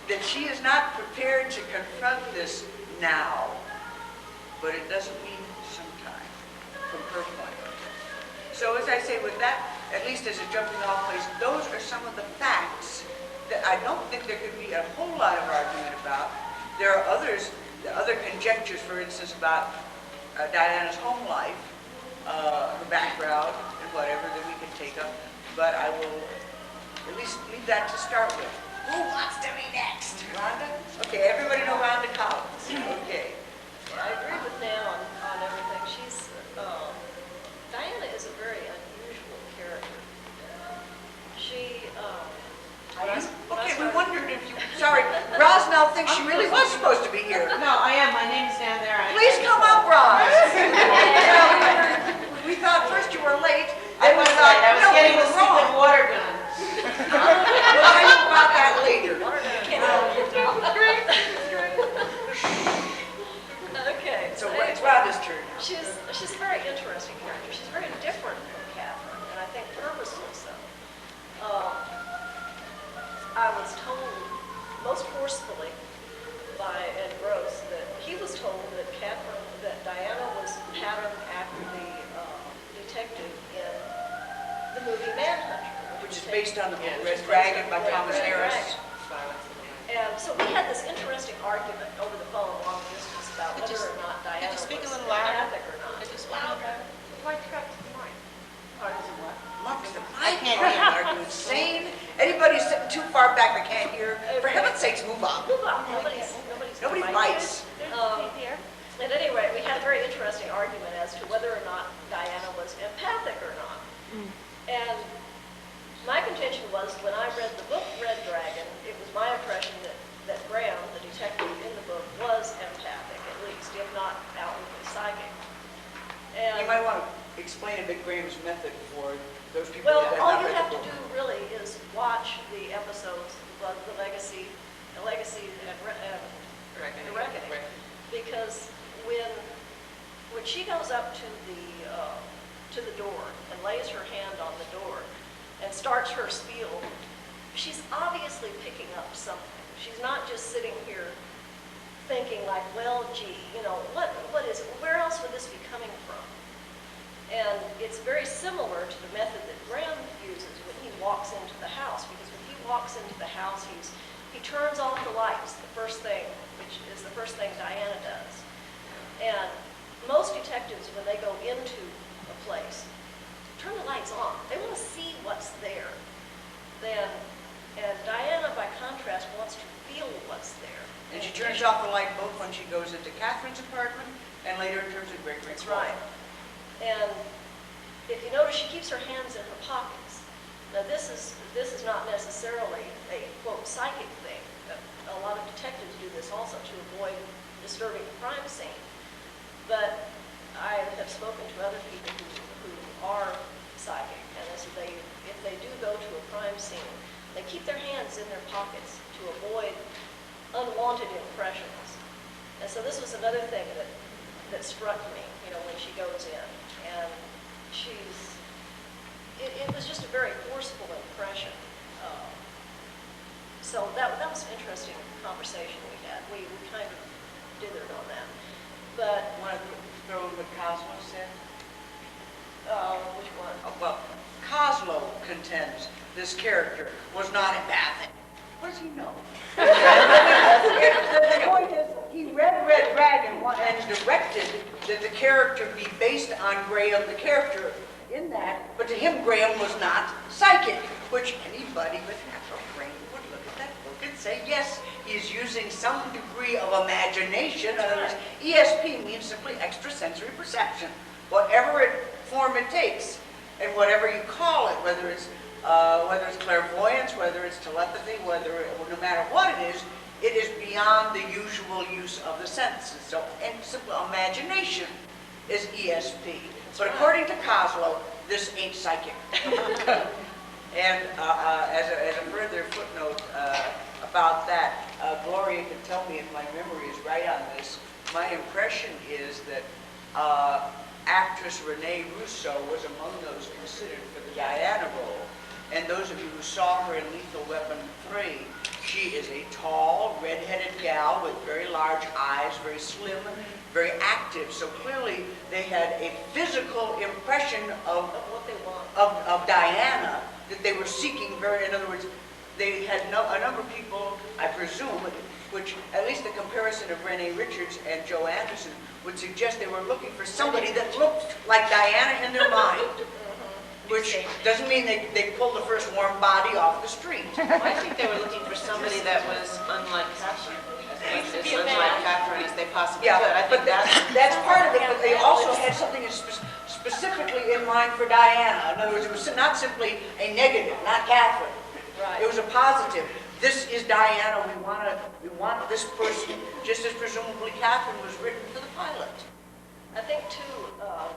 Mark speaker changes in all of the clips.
Speaker 1: that she is not prepared to confront this now, but it doesn't mean sometime, from her point of view. So as I say, with that, at least as a jumping off place, those are some of the facts that I don't think there could be a whole lot of argument about. There are others, the other conjectures, for instance, about Diana's home life, her background, and whatever that we can take up, but I will at least leave that to start with. Who wants to be next? Rhonda? Okay, everybody know Rhonda Collins. Okay.
Speaker 2: I agree with Dan on everything. Diana is a very unusual character.
Speaker 1: Okay, we wondered if you, sorry, Rosnell thinks she really was supposed to be here.
Speaker 3: No, I am. My name's down there.
Speaker 1: Please come up, Roz. We thought first you were late.
Speaker 3: I was late. I was
Speaker 1: no,
Speaker 3: getting
Speaker 1: we
Speaker 3: the
Speaker 1: were
Speaker 3: stupid
Speaker 1: wrong.
Speaker 3: water gun.
Speaker 1: We'll tell you about that later.
Speaker 2: Okay.
Speaker 1: So it's Rhonda's turn now.
Speaker 2: She's a very interesting character. She's very different from Catherine, and I think purposely so. I was told most forcefully by Ed Gross that he was told that Diana was patterned after the detective in the movie Manhunter,
Speaker 1: Which is based on the book Red Dragon by Thomas Harris.
Speaker 2: And so we had this interesting argument over the phone long distance about whether or not Diana was empathic or not.
Speaker 3: Why track to the mic?
Speaker 1: I can't hear an argument. Sane. Anybody sitting too far back that can't hear, for heaven's sakes, move on.
Speaker 2: Move on.
Speaker 1: Nobody bites.
Speaker 2: At any rate, we had a very interesting argument as to whether or not Diana was empathic or not. And my contention was, when I read the book Red Dragon, it was my impression that Graham, the detective in the book, was empathic, at least, if not outwardly psychic. And
Speaker 1: You might want to explain a bit Graham's method for those people
Speaker 2: well,
Speaker 1: that
Speaker 2: all
Speaker 1: have
Speaker 2: you
Speaker 1: not
Speaker 2: have
Speaker 1: read
Speaker 2: to
Speaker 1: the
Speaker 2: do
Speaker 1: book.
Speaker 2: really is watch the episodes of The Legacy and The Reckoning. Because when she goes up to the door and lays her hand on the door and starts her spiel, she's obviously picking up something. She's not just sitting here thinking like, well, gee, what is it? Where else would this be coming from? And it's very similar to the method that Graham uses when he walks into the house, because when he walks into the house, he turns off the lights, the first thing, which is the first thing Diana does. And most detectives, when they go into a place, turn the lights on. They want to see what's there. And Diana, by contrast, wants to feel what's there.
Speaker 1: And she turns off the light both when she goes into Catherine's apartment and later in terms of Gregory's.
Speaker 2: That's right. And if you notice, she keeps her hands in her pockets. Now, this is not necessarily a, quote, psychic thing. A lot of detectives do this also to avoid disturbing the crime scene. But I have spoken to other people who are psychic, and if they do go to a crime scene, they keep their hands in their pockets to avoid unwanted impressions. And so this was another thing that struck me, when she goes in. And it was just a very forceful impression. So that was an interesting conversation we had. We kind of dithered on that. But
Speaker 1: Want to throw in what Cosmo said?
Speaker 2: which one?
Speaker 1: Well, Cosmo contends this character was not empathic. What does he know? The point is, he read Red Dragon and directed that the character be based on Graham, the character in that, but to him, Graham was not psychic, which anybody with half a brain would look at that book and say, yes, he's using some degree of imagination. In other words, ESP means simply extrasensory perception, whatever form it takes, and whatever you call it, whether it's clairvoyance, whether it's telepathy, no matter what it is beyond the usual use of the senses. So, and simple imagination is ESP. But according to Cosmo, this ain't psychic. And as a further footnote about that, Gloria can tell me if my memory is right on this. My impression is that actress Renee Russo was among those considered for the Diana role. And those of you who saw her in Lethal Weapon 3, She is a tall, red-headed gal with very large eyes, very slim, very active. So clearly they had a physical impression
Speaker 2: Of what they want.
Speaker 1: of Diana that they were seeking very, in other words, they had a number of people, I presume, which at least the comparison of Renee Richards and Joe Anderson would suggest they were looking for somebody that looked like Diana in their mind, which doesn't mean they pulled the first warm body off the street.
Speaker 3: I think they were looking for somebody that was unlike Catherine. As unlike Catherine as they possibly
Speaker 1: Yeah,
Speaker 3: could. I
Speaker 1: but
Speaker 3: think
Speaker 1: that's part of it, but they also had something specifically in mind for Diana. In other words, it was not simply a negative, not Catherine.
Speaker 2: Right.
Speaker 1: It was a positive. This is Diana. We want this person, just as presumably Catherine was written for the pilot.
Speaker 2: I think too,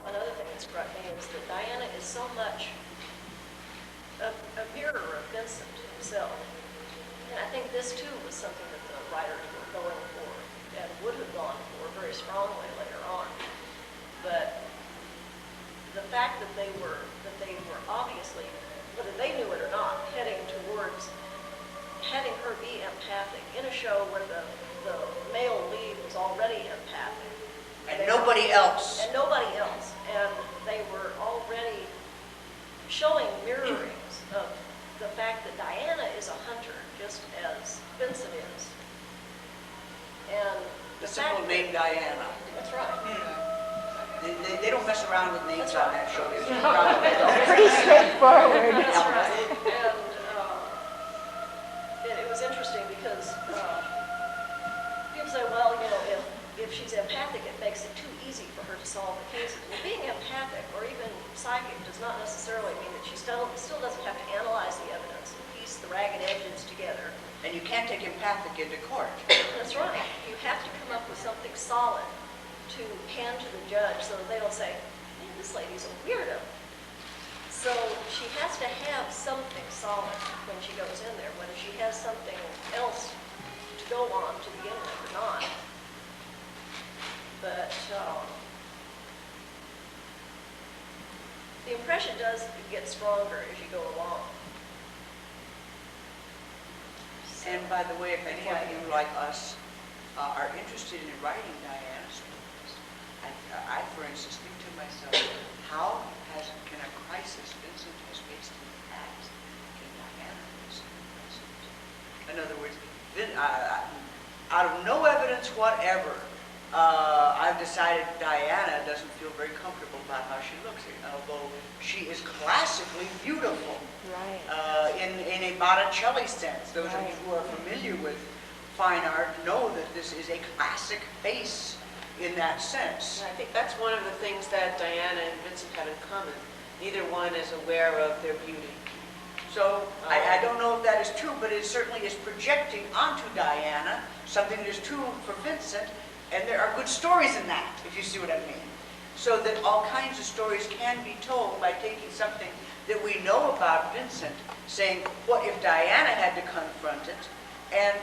Speaker 2: another thing that struck me is that Diana is so much a mirror of Vincent himself. And I think this too was something that the writers were going for and would have gone for very strongly later on. But the fact that they were obviously, whether they knew it or not, heading towards having her be empathic in a show where the male lead was already empathic.
Speaker 1: And nobody else.
Speaker 2: And nobody else. And they were already showing mirrorings of the fact that Diana is a hunter, just as Vincent is. And
Speaker 1: The
Speaker 2: fact
Speaker 1: simple
Speaker 2: that-
Speaker 1: name Diana.
Speaker 2: That's right.
Speaker 1: They don't mess around with names
Speaker 2: That's
Speaker 1: on
Speaker 2: right.
Speaker 1: that show.
Speaker 4: Pretty straightforward.
Speaker 2: That's right. And it was interesting because people say, well, you know, if she's empathic, it makes it too easy for her to solve the cases. Well, being empathic or even psychic does not necessarily mean that she still doesn't have to analyze the evidence and piece the ragged edges together.
Speaker 1: And you can't take empathic into court.
Speaker 2: That's right. You have to come up with something solid to hand to the judge so that they don't say, man, this lady's a weirdo. So she has to have something solid when she goes in there, whether she has something else to go on to begin with or not. But the impression does get stronger as you go along. So-
Speaker 1: And by the way, if any of you like us are interested in writing Diana's stories, I, for instance, think to myself, how can a crisis Vincent has faced in the past, can Diana face in the present? In other words, out of no evidence whatever, I've decided Diana doesn't feel very comfortable about how she looks, although she is classically beautiful.
Speaker 4: Right.
Speaker 1: In a Botticelli sense. Those of you
Speaker 4: Right.
Speaker 1: who are familiar with fine art know that this is a classic face in that sense.
Speaker 3: And I think that's one of the things that Diana and Vincent have in common. Neither one is aware of their beauty.
Speaker 1: So I don't know if that is true, but it certainly is projecting onto Diana something that is true for Vincent, and there are good stories in that, if you see what I mean. So that all kinds of stories can be told by taking something that we know about Vincent, saying, what if Diana had to confront it? And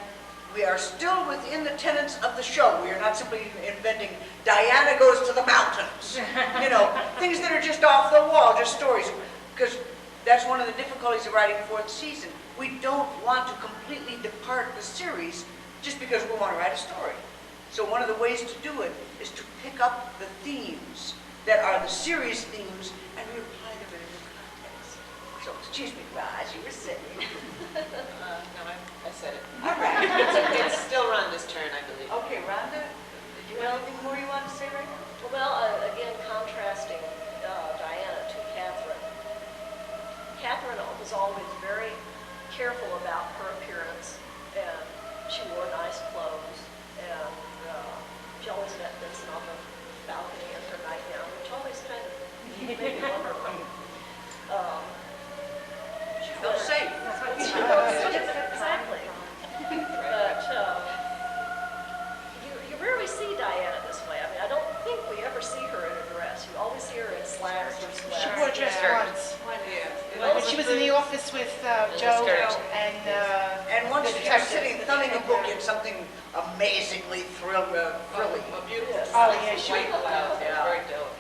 Speaker 1: we are still within the tenets of the show. We are not simply inventing, Diana goes to the mountains. You know, things that are just off the wall, just stories. Because that's one of the difficulties of writing fourth season. We don't want to completely depart the series just because we want to write a story. So one of the ways to do it is to pick up the themes that are the series themes and we apply them in a new context. So, excuse me, Raj, you were saying.
Speaker 3: No, I said it.
Speaker 1: All right.
Speaker 3: It's still Rhonda's turn, I believe.
Speaker 1: Okay, Rhonda, did you have anything more you want to say right now?
Speaker 2: Well, again, contrasting Diana to Catherine. Catherine was always very careful about her appearance, and she wore nice clothes, and she always met Vincent on the balcony in her nightgown, which always kind of made me wonder.
Speaker 1: She felt safe.
Speaker 2: Exactly. But you rarely see Diana this way. I mean, I don't think we ever see her in a dress. You always see her in slacks or
Speaker 4: She
Speaker 2: slacks.
Speaker 4: wore a dress once.
Speaker 3: Yeah.
Speaker 4: When she was in the office with Joe
Speaker 3: skirt.
Speaker 1: And once
Speaker 4: the
Speaker 1: she was
Speaker 4: detective.
Speaker 1: sitting thumbing a book in something amazingly thrilling.
Speaker 3: Beautiful.
Speaker 2: Yes.
Speaker 4: Oh, yeah, she
Speaker 3: White blouse,
Speaker 1: Yeah.
Speaker 3: very delicate.